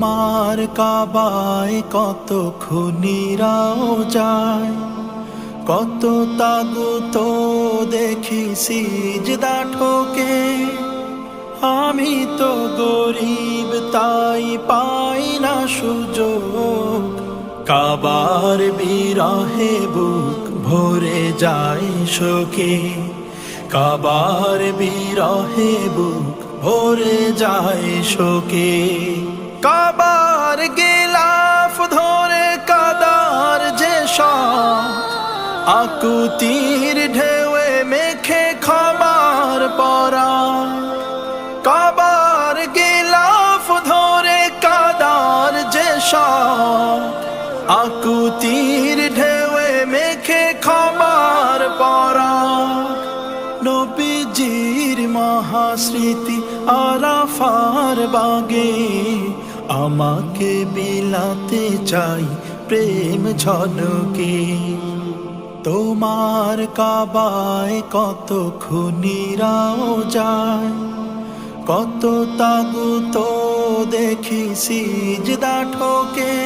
তোমার কাবায় কত খুনিরাও যায়, কত তাগুত দেখি সিজদা ঠোকে। আমি তো গরিব তাই পাই না সুযোগ, কাবার বিরহে বুক ভরে যায় শোকে। কাবার বিরহে বুক ভরে যায় শোকে। কাবার গিলাফ ধরে কাদার যে সব, আকুতির ঢেউয়ে মেখে ক্ষমার পরা। কাবার গিলাফ ধরে কাদার যে সব, আকুতির ঢেউয়ে মেখে ক্ষমার পরা। নবীজির মহাস্মৃতি আরাফার বাগে, আমাকে বিলাতে চাই প্রেম ঝলকে। তোমার কাবায় কত খুনিরাও যায়, কত তাগুত দেখি সিজদা ঠোকে।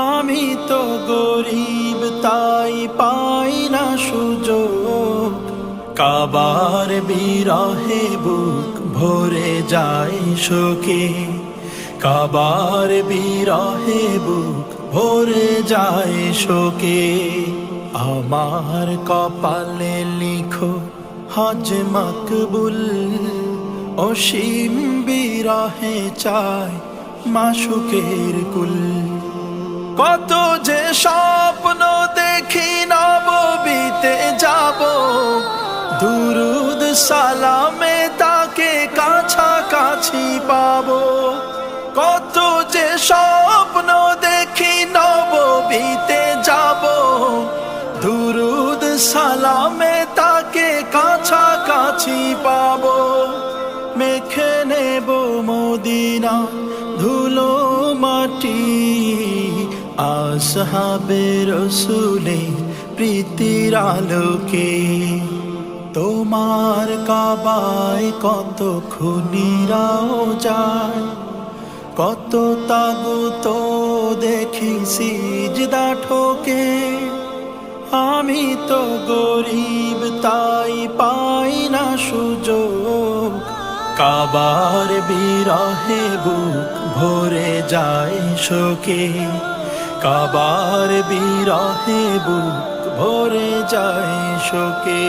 আমি তো গরিব তাই পাই না সুযোগ, কাবার বিরহে বুক ভরে যায় শোকে। কাবার বিরহে বুক ভরে যায় শোকে। আমার কপালে লিখো হজ মকবুল, অসীম বিরহে চাই মাশুকের কুল। কত যে স্বপ্ন দেখি নববীতে যাব, দুরুদ সালামে তাকে কাছাকাছি পাবো। কত যে স্বপ্ন দেখি নববীতে যাব, দুরুদ সালামে তাকে কাছাকাছি পাবো। মেখে নেব মদিনা ধুলো মাটি, আসহাবে রসুলের প্রীতির আলোকে। তোমার কাবায় কত খুনিরাও যায়, কত তাগুত দেখি সিজদা ঠোকে। আমি তো গরিব তাই পাই না সুযোগ, কাবার বিরহে বুক ভরে যায় শোকে। কাবার বিরহে বুক ভরে যায় শোকে।